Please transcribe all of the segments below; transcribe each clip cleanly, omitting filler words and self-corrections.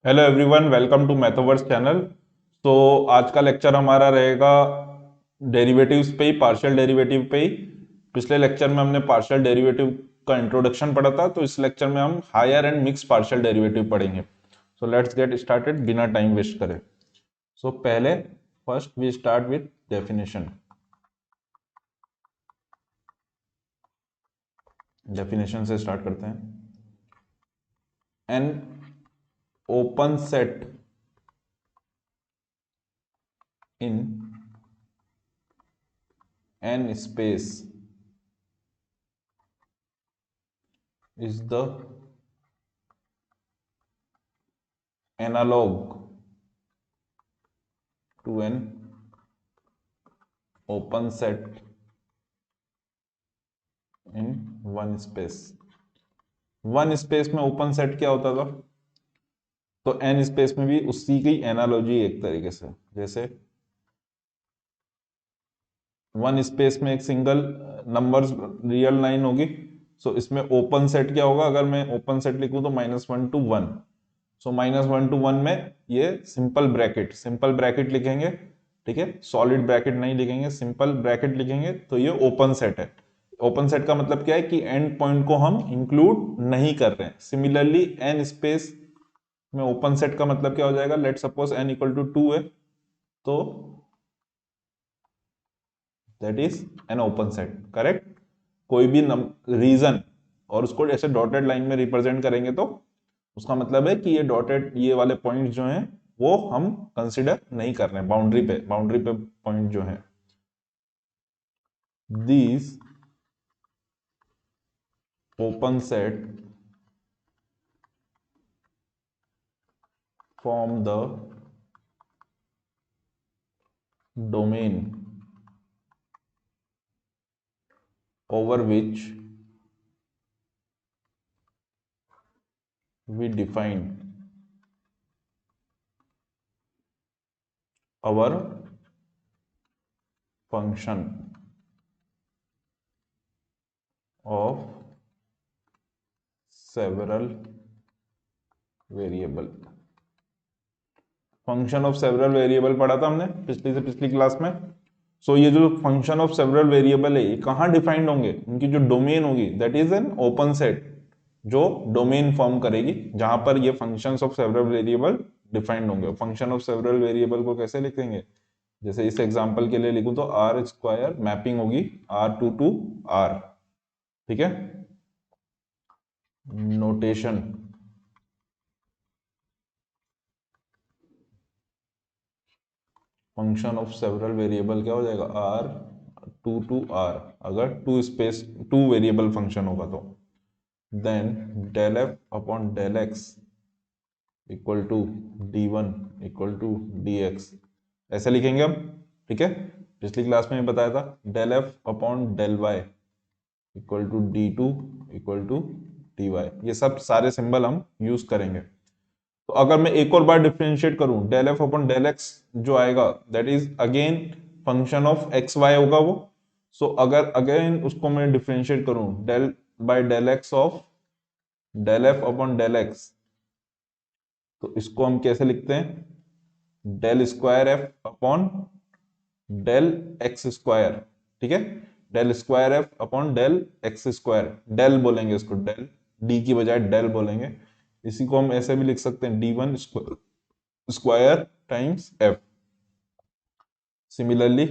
Hello everyone, welcome to Mathoverse channel. तो आज का लेक्चर हमारा रहेगा डेरिवेटिव्स पे ही, पार्शियल डेरिवेटिव पे ही। पिछले लेक्चर में हमने पार्शियल डेरिवेटिव का इंट्रोडक्शन पढ़ा था, तो इस लेक्चर में हम higher and mix partial derivative पढ़ेंगे। सो लेट्स गेट स्टार्टेड बिना टाइम वेस्ट करे। सो पहले first we start with definition. Definition से स्टार्ट करते हैं। An open set in n space is the analog to an open set in one space। One space में open set क्या होता था? तो एन स्पेस में भी उसी की एनालॉजी एक तरीके से, जैसे वन स्पेस में एक सिंगल नंबर रियल लाइन होगी। सो इसमें ओपन सेट क्या होगा? अगर मैं ओपन सेट लिखूं तो -1 to 1। सो -1 to 1 में ये सिंपल ब्रैकेट लिखेंगे। ठीक है, सॉलिड ब्रैकेट नहीं लिखेंगे, सिंपल ब्रैकेट लिखेंगे तो ये ओपन सेट है। ओपन सेट का मतलब क्या है कि एंड पॉइंट को हम इंक्लूड नहीं कर रहे हैं। सिमिलरली एन स्पेस में ओपन सेट का मतलब क्या हो जाएगा? Let suppose n equal to 2 है, तो that is an open set. Correct. कोई भी रीजन और उसको ऐसे डॉटेड लाइन में रिप्रेजेंट करेंगे तो उसका मतलब है कि ये डॉटेड, ये वाले पॉइंट जो हैं वो हम कंसिडर नहीं कर रहे हैं बाउंड्री पे पॉइंट जो है। These open set form the domain over which we define our function of several variable। Function of several variable पढ़ा था हमने पिछली से पिछली क्लास में। सो ये जो फंक्शन ऑफ सेवरल वेरिएबल है, ये कहाँ डिफाइंड होंगे? उनकी जो डोमेन होगी that is an open set, जो डोमेन फॉर्म करेगी जहां पर ये functions of several variable defined होंगे। फंक्शन ऑफ सेवरल वेरिएबल को कैसे लिखेंगे? जैसे इस एग्जांपल के लिए लिखूं तो आर स्क्वायर मैपिंग होगी R to R। ठीक है, notation function of several variable क्या हो जाएगा? R to R। अगर टू वेरिएबल फंक्शन होगा तो then del f upon del x equal to D1 equal to DX, ऐसे लिखेंगे हम। ठीक है, पिछली क्लास में बताया था del f upon del y equal to D2 equal to DY। ये सब सारे सिंबल हम यूज करेंगे। तो अगर मैं एक और बार डिफरेंशिएट करूं, del f upon del x जो आएगा that is again function of x y होगा वो। सो अगर अगेन उसको मैं डिफरेंशिएट करूं, del by del x of del f upon del x, तो इसको हम कैसे लिखते हैं? Del square f upon del x square. ठीक है, del square f upon del x square, del बोलेंगे इसको, डेल, डी की बजाय डेल बोलेंगे। इसी को हम ऐसे भी लिख सकते हैं D1 square times f. Similarly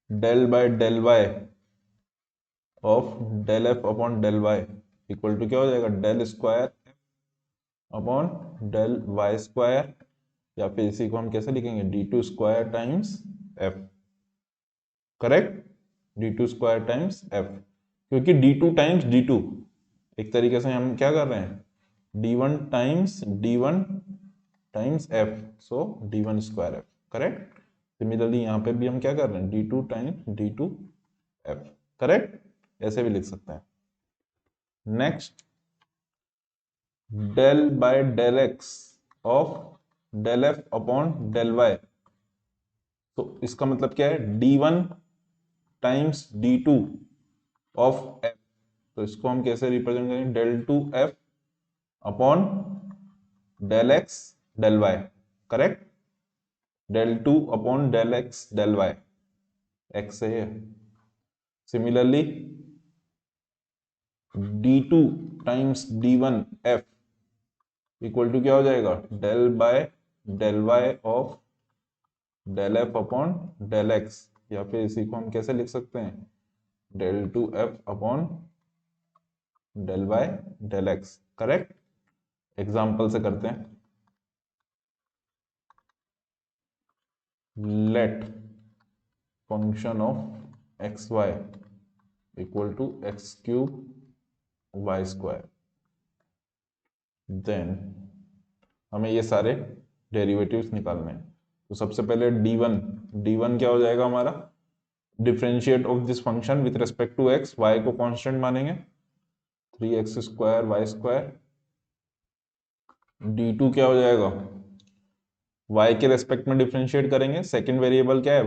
del by del y of del f upon del y equal to क्या हो जाएगा? Del square upon del y square, या फिर इसी को हम कैसे लिखेंगे? D2 square times f. Correct, D2 square times f, क्योंकि D2 टाइम्स D2 एक तरीके से हम क्या कर रहे हैं? D1 times D1 times F, so D1 square F. Correct. Similarly यहाँ पे भी हम क्या कर रहे हैं? D2 times D2 F. Correct, ऐसे भी लिख सकते हैं। Next, del by del x of del f upon del y, तो इसका मतलब क्या है? D1 times D2 of F. तो इसको हम कैसे रिप्रेजेंट करेंगे? Del two f upon del x del y, correct, del two upon del x del y, x सही है। Similarly d2 times d1 f equal to क्या हो जाएगा, del by del y of del f upon del x, या फिर इसी को हम कैसे लिख सकते हैं, del two f upon del y del x, correct. Example से करते हैं। Let function of x y equal to x cube y square, then हमें ये सारे डेरिवेटिव्स निकालने हैं। तो सबसे पहले d1 क्या हो जाएगा हमारा, differentiate of this function with respect to x, y को कांस्टेंट मानेंगे, 3x² वाई स्क्वायर। d2 क्या हो जाएगा, y के रेस्पेक्ट में डिफरेंशिएट करेंगे, सेकंड वेरिएबल क्या है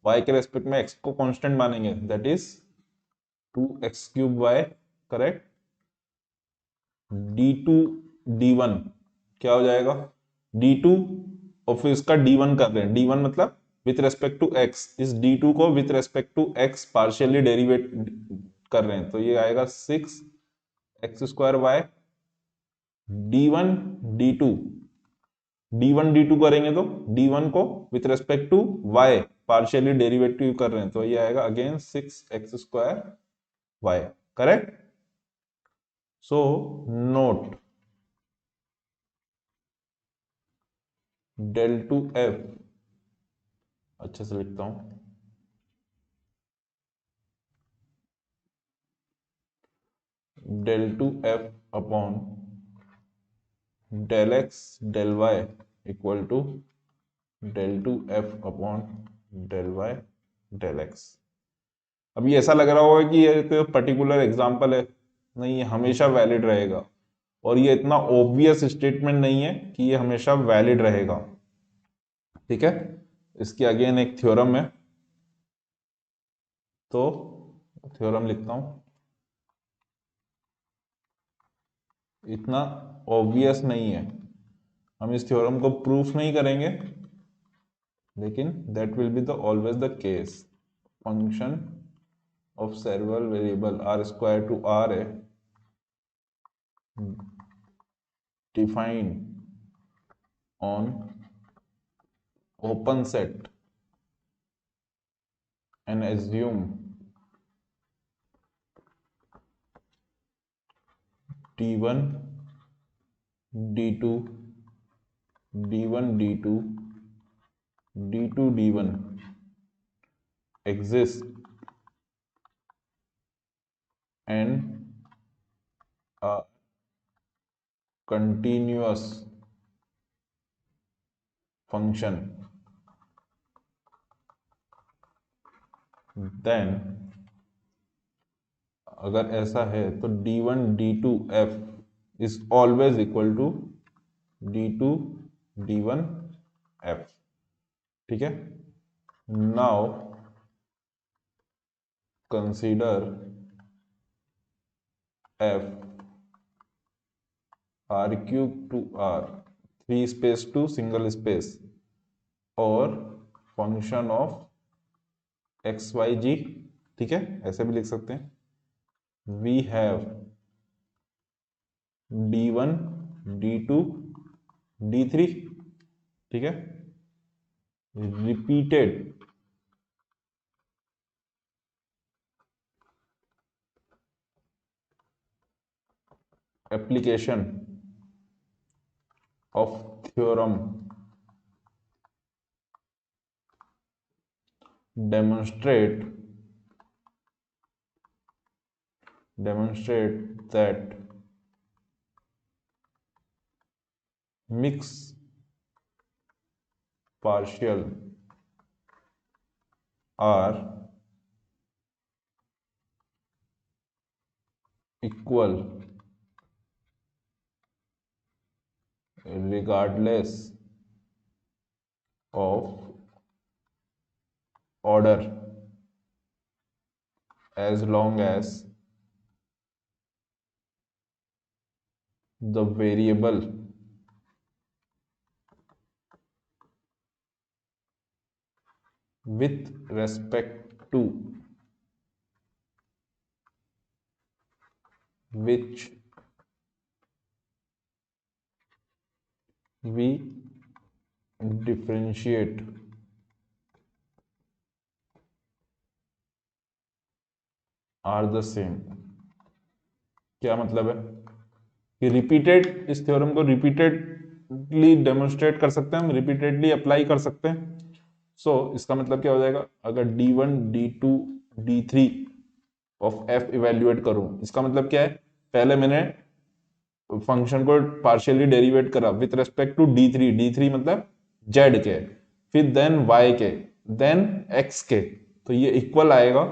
y के रेस्पेक्ट में x को कांस्टेंट मानेंगे, that is 2x³ y, correct. d2 d1 क्या हो जाएगा, d2 और फिर इसका d1 कर रहे हैं, d1 मतलब विथ रेस्पेक्ट टू x, इस d2 को with respect to x partially derivate कर रहे हैं, तो ये आएगा 6x² y, d1 d2 d1 d2 करेंगे तो d1 को with respect to y partially derivative कर रहे हैं, तो ये आएगा again 6x² y, correct. So note del two f, अच्छे से लिखता हूं, del two f upon del x del y equal to del two f upon del y del x. अभी ऐसा लग रहा होगा कि ये तो पर्टिकुलर एग्जाम्पल है, नहीं, ये हमेशा वैलिड रहेगा, और ये इतना ऑब्वियस स्टेटमेंट नहीं है कि ये हमेशा वैलिड रहेगा, ठीक है। इसकी अगेन एक थ्योरम है, तो थ्योरम लिखता हूं, इतना ऑब्वियस नहीं है, हम इस थ्योरम को प्रूफ नहीं करेंगे, लेकिन that will be the always the case, function of several variable R square to R है defined on open set and assume d1 d2 d1 d2 d2 d1 exist and a continuous function, then अगर ऐसा है तो d1 d2 f is always equal to d2 d1 f, ठीक है। Now consider f r cube to r, 3 space to single space, और function of x Y z, ठीक है, ऐसे भी लिख सकते हैं। We have d1 d2 d3, ठीक है, repeated application of theorem demonstrate that mix partial are equal regardless of order, as long as the variable with respect to which we differentiate are the same। क्या मतलब है कि repeated, इस theorem को repeatedly demonstrate कर सकते हैं हम, रिपीटेडली अप्लाई कर सकते हैं। इसका मतलब क्या हो जाएगा, अगर d1 d2 d3 of f evaluate करूं, इसका मतलब क्या है, पहले मैंने फंक्शन को पार्शियली डेरिवेट करा विथ रेस्पेक्ट टू d3 मतलब z के, फिर देन y के, देन x के, तो ये इक्वल आएगा।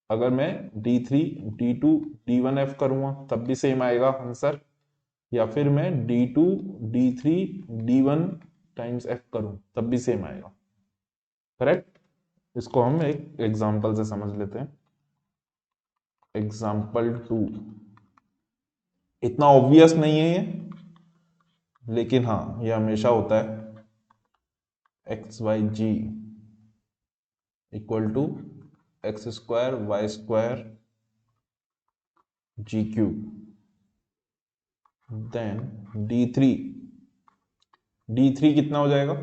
अगर मैं d3 d2 d1 f करूंगा तब भी सेम आएगा आंसर, या फिर मैं d2 d3 d1 times f करूं तब भी सेम आएगा। करेक्ट। इसको हम एक एग्जांपल से समझ लेते हैं। एग्जांपल 2, इतना ऑब्वियस नहीं है ये, लेकिन हाँ ये हमेशा होता है। X Y Z equal to X square Y square Z cube, then D three कितना हो जाएगा,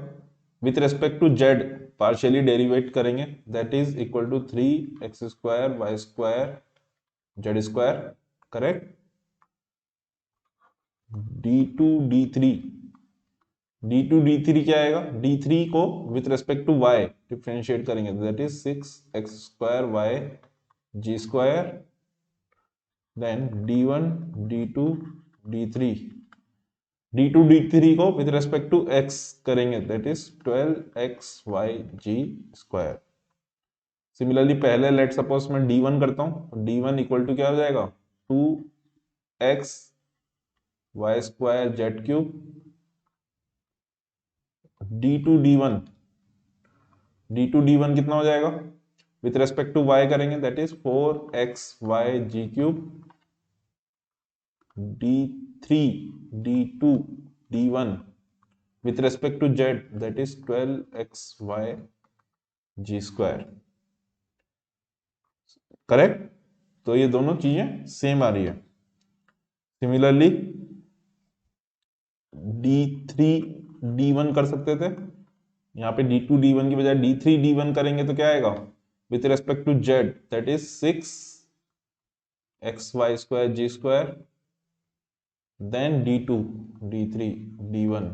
with respect to Z partially derivate करेंगे, that is equal to 3 X square Y square Z square. Correct. D two D three क्या आएगा, d3 को with respect to y differentiate करेंगे, that is 6 X square Y ji square, then d1 d2 d3 को with respect to x करेंगे, that is 12 x Y ji square. Similarly पहले let suppose मैं d1 करता हूं, d1 equal to क्या हो जाएगा, 2 x y square z cube, d two d one कितना हो जाएगा, विथ रेस्पेक्ट टू y करेंगे, that is 4 x Y z cube, d3 d2 d1 with respect to z, that is 12 x Y ji square. Correct. तो ये दोनों चीजें same आ रही है। सिमिलरली d3 d1 कर सकते थे, यहाँ पे d2 d1 की बजाय d3 d1 करेंगे तो क्या आएगा, with respect to z, that is 6 x y square z square, then d2 d3 d1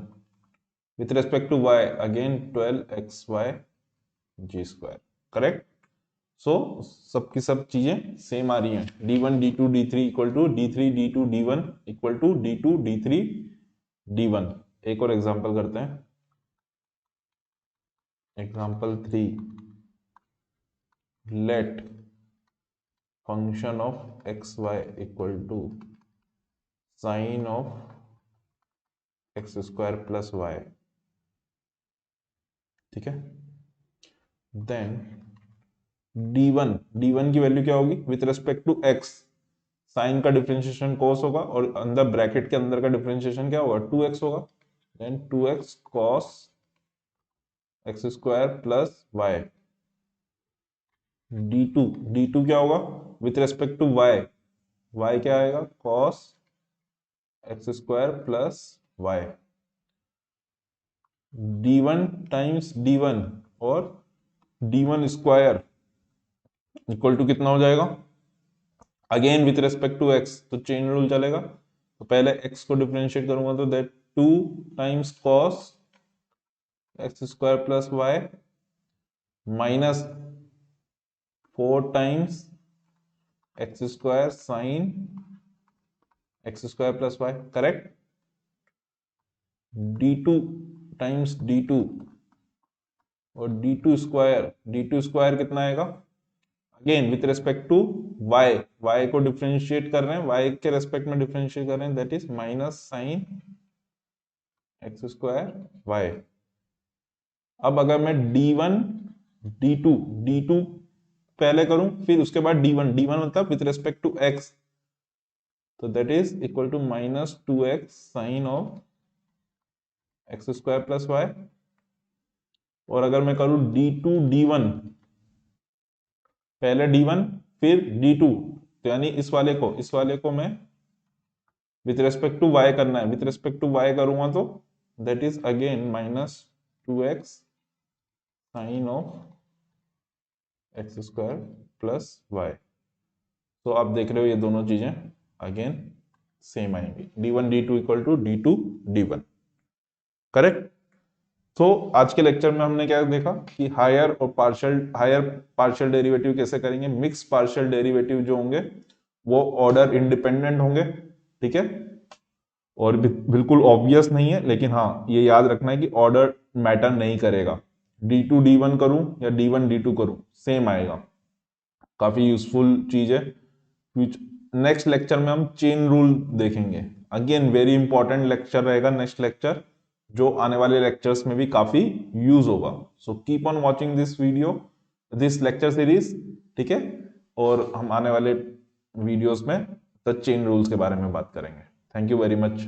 with respect to y again 12 xy g square. Correct. सबकी सब चीजें सेम आ रही हैं, d1 d2 d3 equal to d3 d2 d1 equal to d2 d3 d1। एक और example करते हैं। Example 3, let function of x y equal to sine of x square plus y. ठीक है। देन d1 की value क्या होगी, with respect to x sine का डिफरेंशिएशन cos होगा, और अंदर ब्रैकेट के अंदर का डिफरेंशिएशन क्या होगा, 2x होगा, then 2x cos x square plus y. d2 क्या होगा, विथ रेस्पेक्ट टू y क्या आएगा, cos x square plus y. d1 times d1 और d1 स्क्वायर इक्वल टू कितना हो जाएगा, again with respect to x, तो चेन रूल चलेगा, तो पहले x को डिफरेंशिएट करूंगा तो that 2 times cos x square plus y minus 4 times x square sine x square plus y. Correct. d2 times d2 और d2 स्क्वायर कितना आएगा, again with respect to y को डिफरेंशिएट कर रहे हैं, y के रेस्पेक्ट में डिफरेंशिएट कर रहे हैं, that is minus sine x square y. अब अगर मैं d1 d2 पहले करूं फिर उसके बाद d1 मतलब विथ रेस्पेक्ट टू x, तो that is equal to minus 2x sine of x square plus y. और अगर मैं करूं D2 D1, पहले D1 फिर D2, तो यानी इस वाले को मैं विथ रेस्पेक्ट टू y करना है, विथ रेस्पेक्ट टू y करूंगा तो that is again -2x sine of x square plus y. तो आप देख रहे हो ये दोनों चीजें अगेन सेम आएंगी, D1 D2 equal to D2 D1, correct. तो आज के लेक्चर में हमने क्या देखा कि हायर पार्शियल डेरिवेटिव कैसे करेंगे। मिक्स पार्शियल डेरिवेटिव जो होंगे वो ऑर्डर इंडिपेंडेंट होंगे, ठीक है, और बिल्कुल ऑब्वियस नहीं है, लेकिन हाँ ये याद रखना है कि ऑर्डर मैटर नहीं करेगा। D2 D1 करूं या D1 D2 करूं सेम आएगा, काफी यूजफुल चीज है। नेक्स्ट लेक्चर में हम चेन रूल देखेंगे, अगेन वेरी इंपॉर्टेंट लेक्चर रहेगा नेक्स्ट लेक्चर, जो आने वाले लेक्चर्स में भी काफी यूज होगा। So keep on watching this video, this lecture series, ठीक है, और हम आने वाले वीडियोस में द चेन रूल्स के बारे में बात करेंगे। Thank you very much.